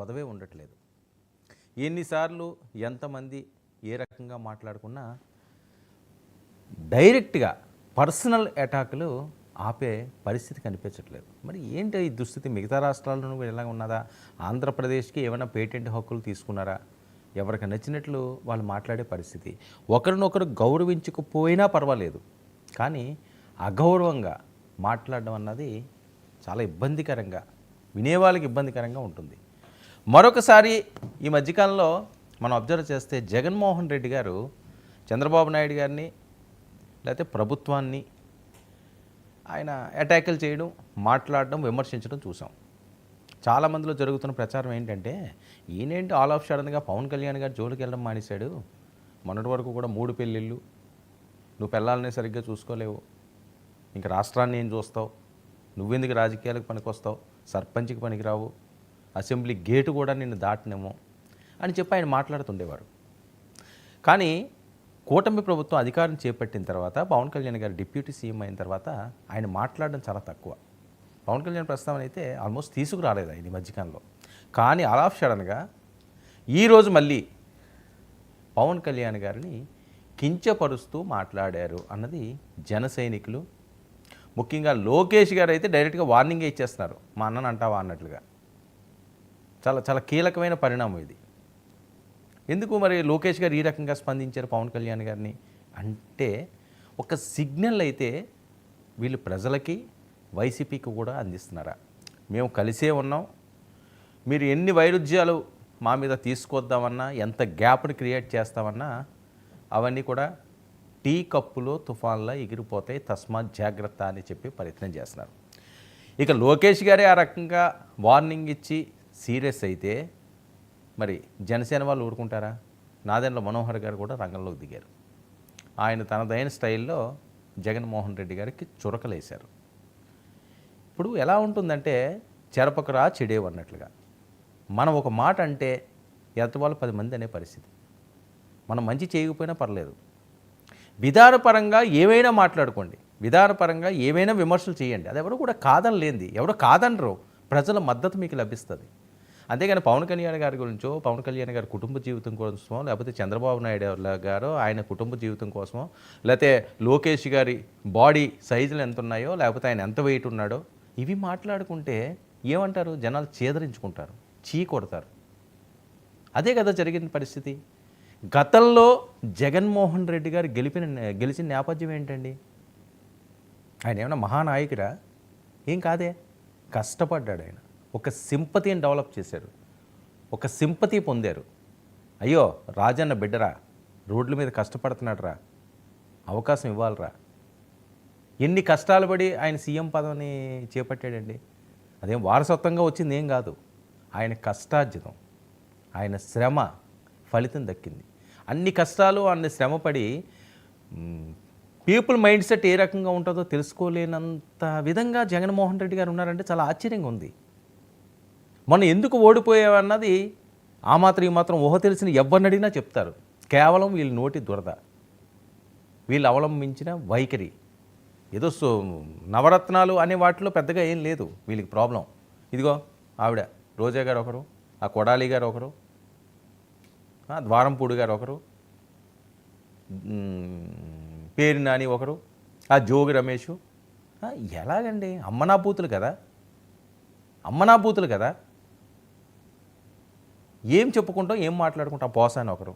కొదవే ఉండట్లేదు. ఎన్నిసార్లు ఎంతమంది ఏ రకంగా మాట్లాడుకున్నా డైరెక్ట్గా పర్సనల్ అటాకులు ఆపే పరిస్థితి కనిపించట్లేదు. మరి ఏంటి ఈ దుస్థితి? మిగతా రాష్ట్రాల్లోనూ ఎలా ఉన్నదా? ఆంధ్రప్రదేశ్కి ఏమైనా పేటెంట్ హక్కులు తీసుకున్నారా? ఎవరికి నచ్చినట్లు వాళ్ళు మాట్లాడే పరిస్థితి. ఒకరినొకరు గౌరవించకపోయినా పర్వాలేదు, కానీ అగౌరవంగా మాట్లాడడం అన్నది చాలా ఇబ్బందికరంగా, వినేవాళ్ళకి ఇబ్బందికరంగా ఉంటుంది. మరొకసారి ఈ మధ్యకాలంలో మనం అబ్జర్వ్ చేస్తే జగన్మోహన్ రెడ్డి గారు చంద్రబాబు నాయుడు గారిని లేకపోతే ప్రభుత్వాన్ని ఆయన అటాకులు చేయడం, మాట్లాడడం, విమర్శించడం చూసాం. చాలామందిలో జరుగుతున్న ప్రచారం ఏంటంటే, ఈయనేంటి ఆల్ ఆఫ్ సడన్గా పవన్ కళ్యాణ్ గారు జోలికి వెళ్ళడం మానేశాడు, మొన్నటి వరకు కూడా 3 పెళ్ళిళ్ళు, నువ్వు పిల్లల్ని సరిగ్గా చూసుకోలేవు, ఇంక రాష్ట్రాన్ని ఏం చూస్తావు, నువ్వెందుకు రాజకీయాలకు పనికొస్తావు, సర్పంచ్కి పనికిరావు, అసెంబ్లీ గేటు కూడా నిన్ను దాటనేమో అని చెప్పి ఆయన మాట్లాడుతుండేవారు. కానీ కూటమి ప్రభుత్వం అధికారం చేపట్టిన తర్వాత, పవన్ కళ్యాణ్ గారు డిప్యూటీ సీఎం అయిన తర్వాత ఆయన మాట్లాడడం చాలా తక్కువ. పవన్ కళ్యాణ్ ప్రస్తావన అయితే ఆల్మోస్ట్ తీసుకురాలేదు ఆయన ఈ మధ్యకాలంలో. కానీ ఆల్ ఆఫ్ సడన్గా ఈరోజు మళ్ళీ పవన్ కళ్యాణ్ గారిని కించపరుస్తూ మాట్లాడారు అన్నది జన సైనికులు, ముఖ్యంగా లోకేష్ గారు అయితే డైరెక్ట్గా వార్నింగే ఇచ్చేస్తున్నారు, మా అన్నను అంటావా అన్నట్లుగా. చాలా చాలా కీలకమైన పరిణామం ఇది. ఎందుకు మరి లోకేష్ గారు ఈ రకంగా స్పందించారు పవన్ కళ్యాణ్ గారిని అంటే, ఒక సిగ్నల్ అయితే వీళ్ళు ప్రజలకి, వైసీపీకి కూడా అందిస్తున్నారా? మేము కలిసే ఉన్నాం, మీరు ఎన్ని వైరుధ్యాలు మా మీద తీసుకొద్దామన్నా, ఎంత గ్యాప్ని క్రియేట్ చేస్తామన్నా అవన్నీ కూడా టీ కప్పులో తుఫాన్లా ఎగిరిపోతాయి, తస్మాత్ జాగ్రత్త అని చెప్పి ప్రయత్నం చేస్తున్నారు. ఇక లోకేష్ గారే ఆ రకంగా వార్నింగ్ ఇచ్చి సీరియస్ అయితే మరి జనసేన వాళ్ళు ఊరుకుంటారా? నాదెండ్ల మనోహర్ గారు కూడా రంగంలోకి దిగారు. ఆయన తనదైన స్టైల్లో జగన్మోహన్ రెడ్డి గారికి చురకలేశారు. ఇప్పుడు ఎలా ఉంటుందంటే, చెరపకరా చెడేవు అన్నట్లుగా, మనం ఒక మాట అంటే ఎదుటి 10 మంది అనే పరిస్థితి. మనం మంచి చేయకపోయినా పర్లేదు, విధానపరంగా ఏమైనా మాట్లాడుకోండి, విధానపరంగా ఏమైనా విమర్శలు చేయండి, అది ఎవరు కూడా కాదనలేంది, ఎవరు కాదనరు, ప్రజల మద్దతు మీకు లభిస్తుంది. అంతేగాని పవన్ కళ్యాణ్ గారి గురించో, పవన్ కళ్యాణ్ గారి కుటుంబ జీవితం కోసమో, లేకపోతే చంద్రబాబు నాయుడు గారో ఆయన కుటుంబ జీవితం కోసమో, లేకపోతే లోకేష్ గారి బాడీ సైజులు ఎంత ఉన్నాయో, లేకపోతే ఆయన ఎంత వెయిట్ ఉన్నాడో ఇవి మాట్లాడుకుంటే ఏమంటారు? జనాలు చేదరించుకుంటారు, చీ కొడతారు. అదే కదా జరిగిన పరిస్థితి. గతంలో జగన్మోహన్ రెడ్డి గారు గెలిచిన నేపథ్యం ఏంటండి? ఆయన ఏమైనా మహానాయకుడా? ఏం కాదే. కష్టపడ్డాడు ఆయన, ఒక సింపతిని డెవలప్ చేశారు, ఒక సింపతి పొందారు. అయ్యో రాజన్న బిడ్డరా, రోడ్ల మీద కష్టపడుతున్నాడు రా, అవకాశం ఇవ్వాలరా. ఎన్ని కష్టాలు పడి ఆయన సీఎం పదవిని చేపట్టాడండి. అదేం వారసత్వంగా వచ్చింది ఏం కాదు, ఆయన కష్టార్జితం, ఆయన శ్రమ ఫలితం దక్కింది. అన్ని కష్టాలు, అన్ని శ్రమపడి పీపుల్ మైండ్ సెట్ ఏ రకంగా ఉంటుందో తెలుసుకోలేనంత విధంగా జగన్మోహన్ రెడ్డి గారు ఉన్నారంటే చాలా ఆశ్చర్యంగా ఉంది. మనం ఎందుకు ఓడిపోయామన్నది ఆ మాత్రం ఈ మాత్రం ఊహ తెలిసిన ఎవరిని అడిగినా చెప్తారు. కేవలం వీళ్ళ నోటి దురద, వీళ్ళు అవలంబించిన వైఖరి. ఏదో నవరత్నాలు అనే వాటిలో పెద్దగా ఏం లేదు వీళ్ళకి ప్రాబ్లం. ఇదిగో ఆవిడ రోజా గారు ఒకరు, ఆ కొడాలి గారు ఒకరు, ద్వారంపూడి గారు ఒకరు, పేరు నాని ఒకరు, ఆ జోగి రమేష్. ఎలాగండి? అమ్మనాభూతులు కదా, అమ్మనాభూతులు కదా. ఏం చెప్పుకుంటాం, ఏం మాట్లాడుకుంటాం? పోసాని ఒకరు,